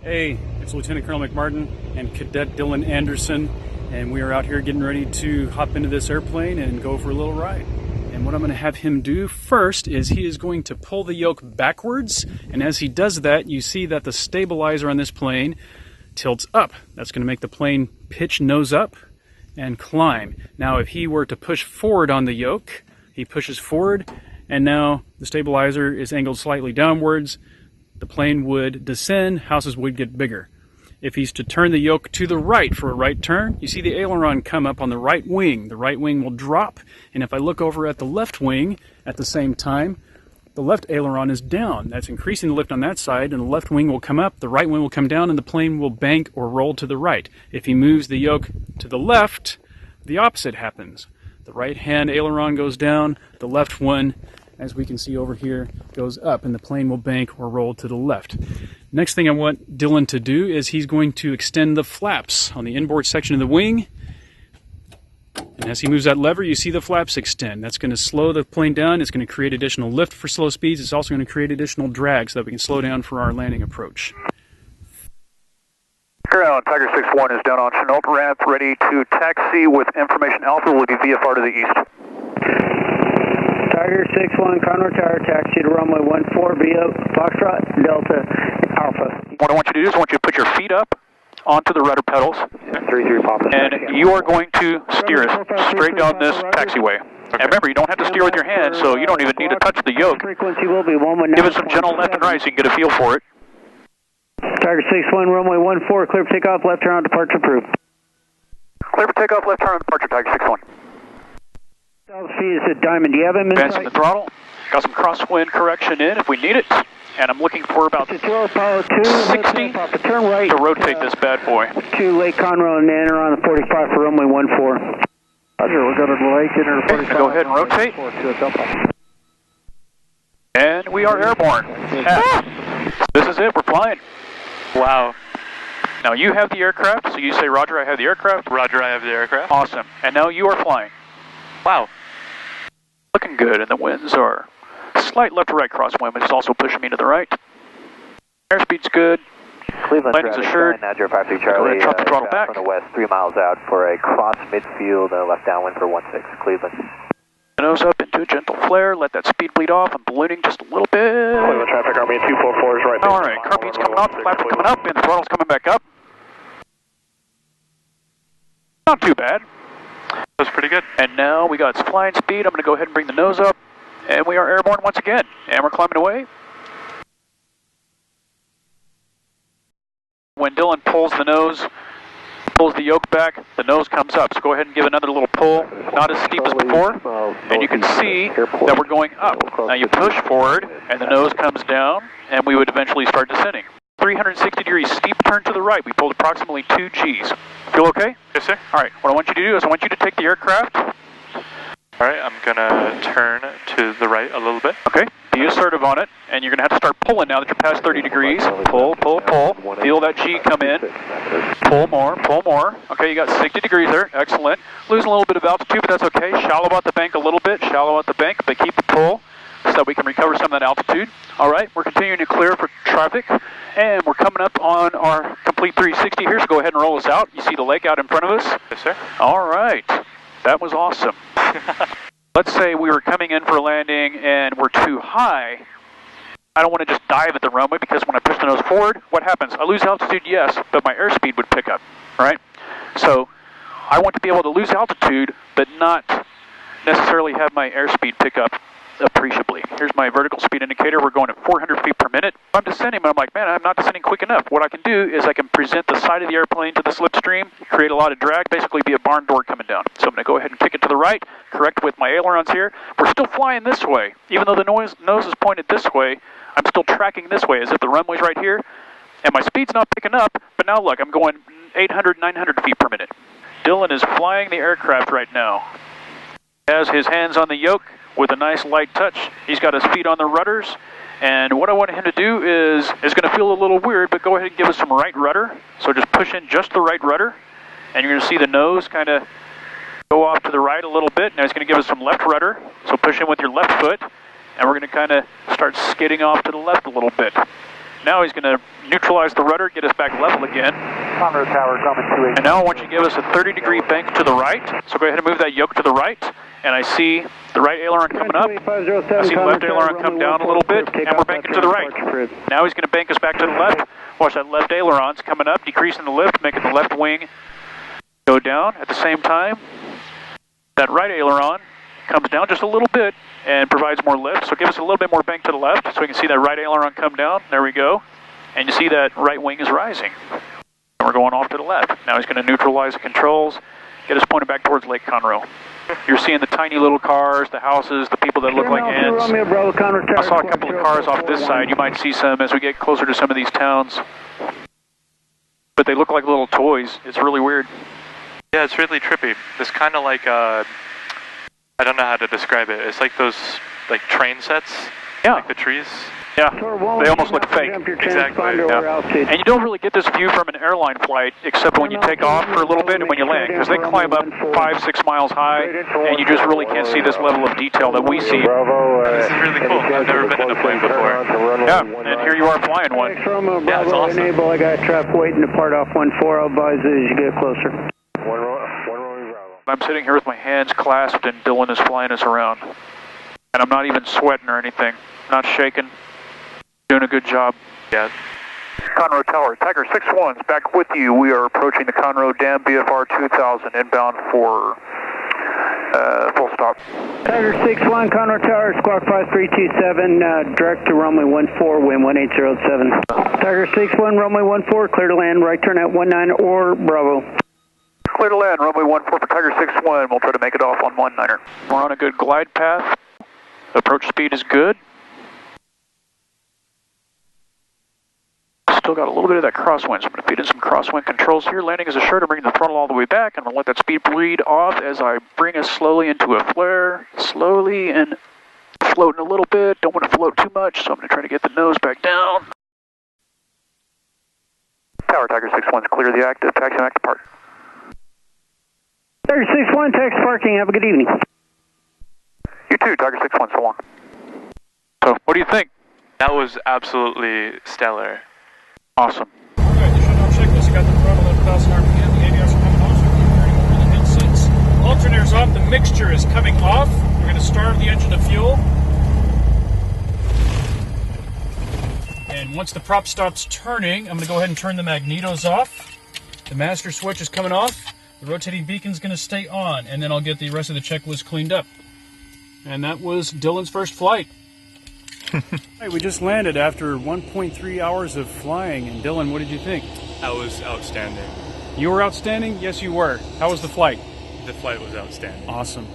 Hey, it's Lieutenant Colonel McMartin and Cadet Dylan Anderson, and we are out here getting ready to hop into this airplane and go for a little ride. And what I'm going to have him do first is he is going to pull the yoke backwards, and as he does that, you see that the stabilizer on this plane tilts up. That's going to make the plane pitch nose up and climb. Now, if he were to push forward on the yoke, he pushes forward, and now the stabilizer is angled slightly downwards. The plane would descend, houses would get bigger. If he's to turn the yoke to the right for a right turn, you see the aileron come up on the right wing. The right wing will drop, and if I look over at the left wing at the same time, the left aileron is down. That's increasing the lift on that side, and the left wing will come up, the right wing will come down, and the plane will bank or roll to the right. If he moves the yoke to the left, the opposite happens. The right hand aileron goes down, the left one, as we can see over here, goes up, and the plane will bank or roll to the left. Next thing I want Dylan to do is he's going to extend the flaps on the inboard section of the wing. And as he moves that lever, you see the flaps extend. That's going to slow the plane down. It's going to create additional lift for slow speeds. It's also going to create additional drag so that we can slow down for our landing approach. Ground, Tiger 61 is down on Chenault ramp, ready to taxi with information Alpha. Will be VFR to the east. Tiger 61, Conroe Tower, taxi to runway 14 via Foxtrot Delta Alpha. What I want you to do is I want you to put your feet up onto the rudder pedals, 33 Papa. and you are going to steer us straight down this taxiway. Okay. And remember, you don't have to steer with your hands, so you don't even need to touch the yoke. Frequency will be 119. Give it some gentle left and right so you can get a feel for it. Tiger 61, runway 14, clear for takeoff, left turn on departure approved. Clear for takeoff, left turn on departure, Tiger 61. Speed is at Diamond. Do you have him in Advancing the throttle. Got some crosswind correction in if we need it. And I'm looking for about 60 turn right to rotate this bad boy. To Lake Conroe and enter on the 45 for runway 14. Roger, we're going to Lake, enter 45. Go ahead and rotate. And we are airborne. This is it, we're flying. Wow. Now you have the aircraft, so you say, Roger, I have the aircraft. Roger, I have the aircraft. Awesome. And now you are flying. Wow. Looking good, and the winds are slight left to right crosswind, but it's also pushing me to the right. Airspeed's good. Cleveland landing's assured. Now 053 Charlie, drop the throttle back. From the west, 3 miles out for a cross midfield, left downwind for 16, Cleveland. Nose up into a gentle flare, let that speed bleed off. I'm ballooning just a little bit. Cleveland traffic, Army 244 is right. All right, carbine's coming up, flaps are coming up, and the throttle's coming back up. Not too bad. That's pretty good. And now we got flying speed. I'm going to go ahead and bring the nose up, and we are airborne once again. And we're climbing away. When Dylan pulls the nose, pulls the yoke back, the nose comes up. So go ahead and give another little pull, not as steep as before. And you can see that we're going up. Now you push forward, and the nose comes down, and we would eventually start descending. 360 degrees steep turn to the right. We pulled approximately 2 Gs. Feel okay? Yes, sir. All right, what I want you to do is I want you to take the aircraft. All right, I'm going to turn to the right a little bit. Okay, be assertive on it, and you're going to have to start pulling now that you're past 30 degrees. Pull, pull, pull. Feel that G come in. Pull more, pull more. Okay, you got 60 degrees there. Excellent. Losing a little bit of altitude, but that's okay. Shallow out the bank a little bit. Shallow out the bank, but keep the pull so that we can recover some of that altitude. All right, we're continuing to clear for traffic, and we're coming up on our complete 360 here, so go ahead and roll us out. You see the lake out in front of us? Yes, sir. All right, that was awesome. Let's say we were coming in for a landing and we're too high. I don't want to just dive at the runway because when I push the nose forward, what happens? I lose altitude, yes, but my airspeed would pick up, right? So I want to be able to lose altitude, but not necessarily have my airspeed pick up appreciably. Here's my vertical speed indicator. We're going at 400 feet per minute. I'm descending, but I'm like, man, I'm not descending quick enough. What I can do is I can present the side of the airplane to the slipstream, create a lot of drag, basically be a barn door coming down. So I'm going to go ahead and kick it to the right, correct with my ailerons here. We're still flying this way. Even though the nose is pointed this way, I'm still tracking this way as if the runway's right here, and my speed's not picking up, but now look, I'm going 800, 900 feet per minute. Dylan is flying the aircraft right now. He has his hands on the yoke with a nice light touch. He's got his feet on the rudders, and what I want him to do is going to feel a little weird, but go ahead and give us some right rudder. So just push in just the right rudder, and you're going to see the nose kind of go off to the right a little bit. Now he's going to give us some left rudder, so push in with your left foot, and we're going to kind of start skidding off to the left a little bit. Now he's going to neutralize the rudder, get us back level again. Conroe Tower, Grumman 28. And now I want you to give us a 30-degree bank to the right. So go ahead and move that yoke to the right. And I see the right aileron coming up. I see the left aileron come down a little bit, and we're banking to the right. Now he's going to bank us back to the left. Watch that left aileron's coming up, decreasing the lift, making the left wing go down. At the same time, that right aileron comes down just a little bit and provides more lift. So give us a little bit more bank to the left so we can see that right aileron come down. There we go. And you see that right wing is rising. And we're going off to the left. Now he's going to neutralize the controls, get us pointed back towards Lake Conroe. You're seeing the tiny little cars, the houses, the people that look like ants. I saw a couple of cars off this side. You might see some as we get closer to some of these towns. But they look like little toys. It's really weird. Yeah, it's really trippy. It's kind of like, I don't know how to describe it. It's like those train sets. Yeah. Like the trees. Yeah, they almost look fake. Exactly. Yeah. And you don't really get this view from an airline flight except when you take off for a little bit and when you land, because they climb up 5-6 miles high, and you just really can't see this level of detail that we see. This is really cool. I've never been in a plane before. Yeah, and here you are flying one. Yeah, it's awesome. Enable, I got traffic waiting to part off 1-4. I'll advise as you get closer. I'm sitting here with my hands clasped and Dylan is flying us around. And I'm not even sweating or anything. Not shaking. Doing a good job. Yeah. Conroe Tower, Tiger 6-1's back with you. We are approaching the Conroe Dam, BFR 2000, inbound for full stop. Tiger 6-1, Conroe Tower, Squawk 5327, direct to runway 14, wind 1807. Tiger 6-1, runway 14, clear to land, right turn at 19 or Bravo. Clear to land, runway 14 for Tiger 6-1. We'll try to make it off on 19er. We're on a good glide path. Approach speed is good. Still got a little bit of that crosswind, so I'm going to feed in some crosswind controls here. Landing is assured. I'm bringing the throttle all the way back. I'm going to let that speed bleed off as I bring us slowly into a flare. Slowly and floating a little bit. Don't want to float too much, so I'm going to try to get the nose back down. Tower, Tiger 6-1's clear the active. Taxi and active park. Tiger 6-1, taxi parking. Have a good evening. You too, Tiger 6-1, so long. So, what do you think? That was absolutely stellar. Awesome. Alright, the shutdown checklist. I got the throttle at 1,000 RPM. The ABS are coming off, so I'm carrying over the headsets. Alternator's off. The mixture is coming off. We're going to starve the engine of fuel. And once the prop stops turning, I'm going to go ahead and turn the magnetos off. The master switch is coming off. The rotating beacon's going to stay on. And then I'll get the rest of the checklist cleaned up. And that was Dylan's first flight. Hey, we just landed after 1.3 hours of flying, and Dylan, what did you think? That was outstanding. You were outstanding? Yes, you were. How was the flight? The flight was outstanding. Awesome.